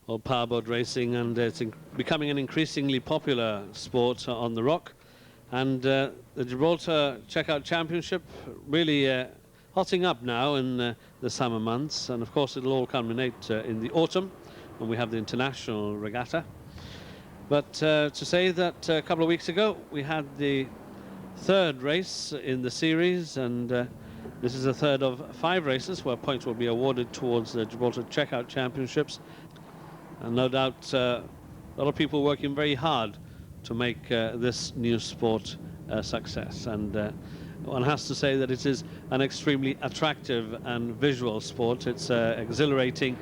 or powerboat racing, and it's becoming an increasingly popular sport on the Rock. And the Gibraltar Checkout Championship really hotting up now in the summer months, and of course it'll all culminate in the autumn when we have the international regatta. But to say that a couple of weeks ago we had the third race in the series, and this is the third of 5 races where points will be awarded towards the Gibraltar Checkout Championships. And no doubt a lot of people working very hard to make this new sport a success. And one has to say that it is an extremely attractive and visual sport. It's exhilarating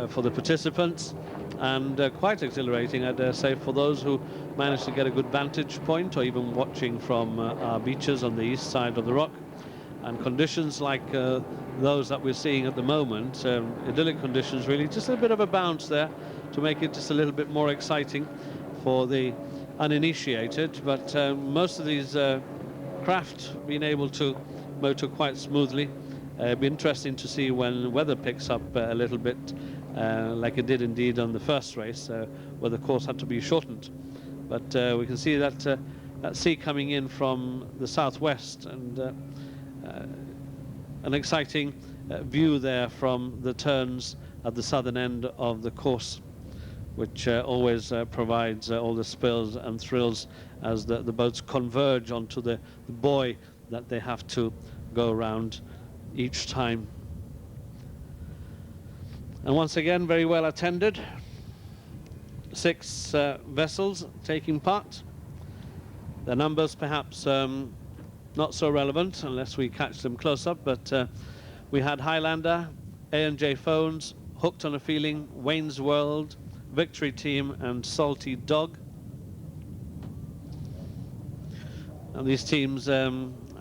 for the participants, and quite exhilarating, I dare say, for those who manage to get a good vantage point, or even watching from our beaches on the east side of the Rock. And conditions like those that we're seeing at the moment, idyllic conditions really, just a bit of a bounce there to make it just a little bit more exciting for the uninitiated. But most of these craft being able to motor quite smoothly. It'll be interesting to see when weather picks up a little bit, like it did indeed on the first race, where the course had to be shortened. But we can see that that sea coming in from the southwest, and an exciting view there from the turns at the southern end of the course, which always provides all the spills and thrills as the boats converge onto the buoy that they have to go around each time. And once again, very well attended. 6 vessels taking part. The numbers perhaps not so relevant unless we catch them close up, but we had Highlander, A&J Phones, Hooked on a Feeling, Wayne's World, Victory Team and Salty Dog. And these teams, I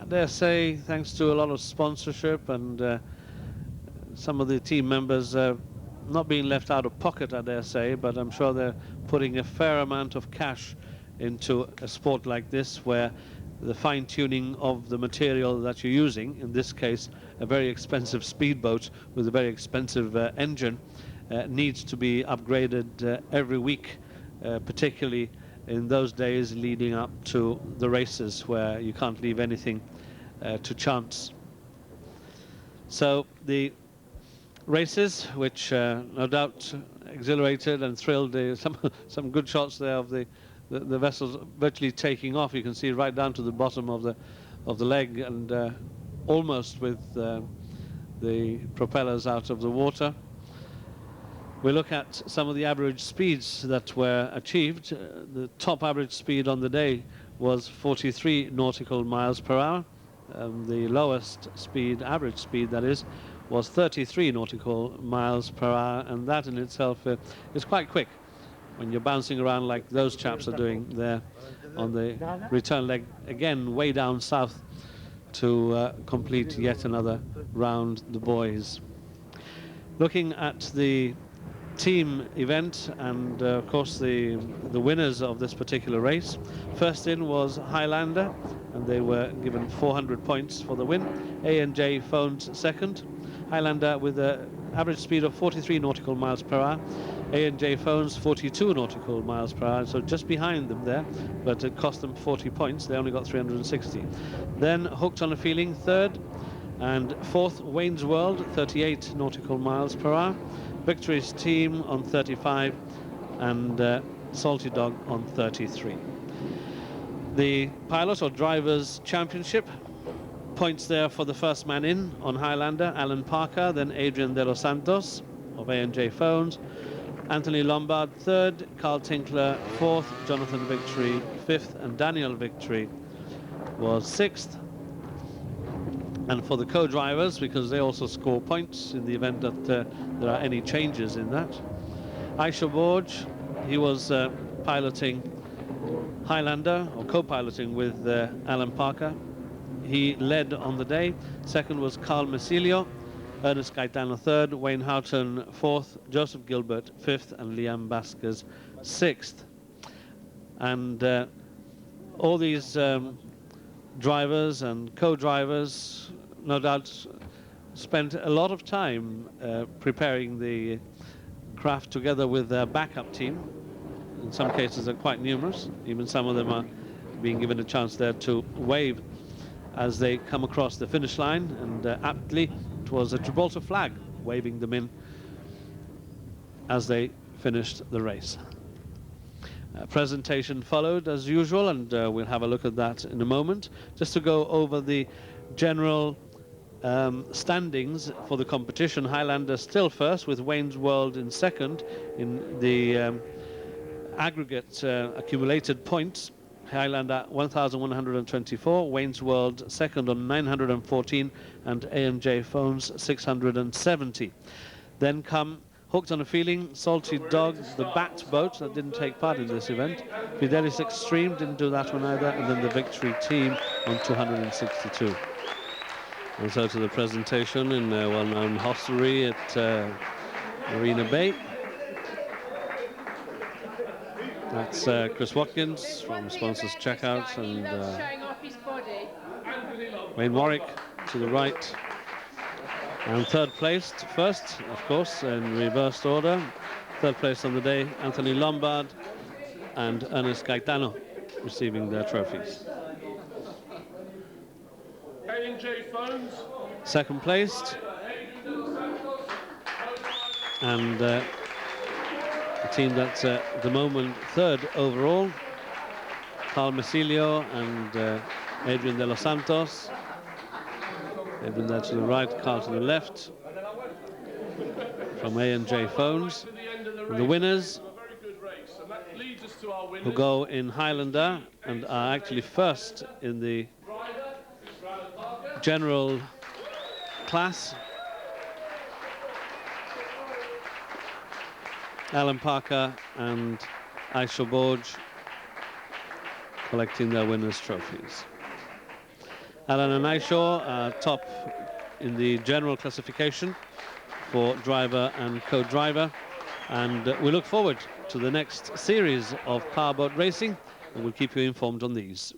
dare say, thanks to a lot of sponsorship and some of the team members not being left out of pocket, I dare say, but I'm sure they're putting a fair amount of cash into a sport like this, where the fine-tuning of the material that you're using, in this case a very expensive speedboat with a very expensive engine, needs to be upgraded every week, particularly in those days leading up to the races, where you can't leave anything to chance. So the races, which no doubt exhilarated and thrilled, some good shots there of the vessels virtually taking off. You can see right down to the bottom of the leg, and almost with the propellers out of the water. We look at some of the average speeds that were achieved. The top average speed on the day was 43 nautical miles per hour. The lowest speed, average speed that is, was 33 nautical miles per hour, and that in itself is quite quick when you're bouncing around like those chaps are doing there on the return leg, again way down south to complete yet another round the buoys. Looking at the team event, and of course the winners of this particular race. First in was Highlander, and they were given 400 points for the win. A&J Phones second. Highlander with an average speed of 43 nautical miles per hour. A&J Phones 42 nautical miles per hour, so just behind them there, but it cost them 40 points. They only got 360. Then Hooked on a Feeling third, and fourth Wayne's World 38 nautical miles per hour. Victory's Team on 35, and Salty Dog on 33. The Pilot or Drivers Championship, points there for the first man in on Highlander, Alan Parker, then Adrian De Los Santos of A&J Phones, Anthony Lombard third, Carl Tinkler fourth, Jonathan Victory fifth, and Daniel Victory was sixth. And for the co-drivers, because they also score points in the event that there are any changes in that, Aisha Borge, he was piloting Highlander, or co-piloting with Alan Parker. He led on the day. Second was Carl Mesilio, Ernest Gaetano third, Wayne Houghton fourth, Joseph Gilbert fifth, and Liam Baskers sixth. And all these drivers and co-drivers no doubt spent a lot of time preparing the craft together with their backup team. In some cases, they're quite numerous. Even some of them are being given a chance there to wave as they come across the finish line. And aptly, it was a Gibraltar flag waving them in as they finished the race. Presentation followed as usual, and we'll have a look at that in a moment. Just to go over the general standings for the competition. Highlander still first, with Wayne's World in second in the aggregate accumulated points. Highlander 1,124, Wayne's World second on 914, and A&J Phones 670. Then come Hooked on a Feeling, Salty Dog, the Bat Boat that didn't take part in this event. Fidelis Extreme didn't do that one either, and then the Victory Team on 262. And so to the presentation in a well-known hostelry at Marina Bay. That's Chris Watkins from Sponsors Checkouts, and Wayne Warwick to the right. And third placed, first, of course, in reversed order. Third place on the day, Anthony Lombard and Ernest Gaetano receiving their trophies. Second placed, and the team that's at the moment third overall, Carl Mesilio and Adrian de los Santos. Adrian there to the right, Carl to the left, from A&J Phones. And the winners, who go in Highlander and are actually first in the general class, Alan Parker and Aisha Borge collecting their winners' trophies. Alan and Aisha are top in the general classification for driver and co-driver, and we look forward to the next series of powerboat racing, and we'll keep you informed on these.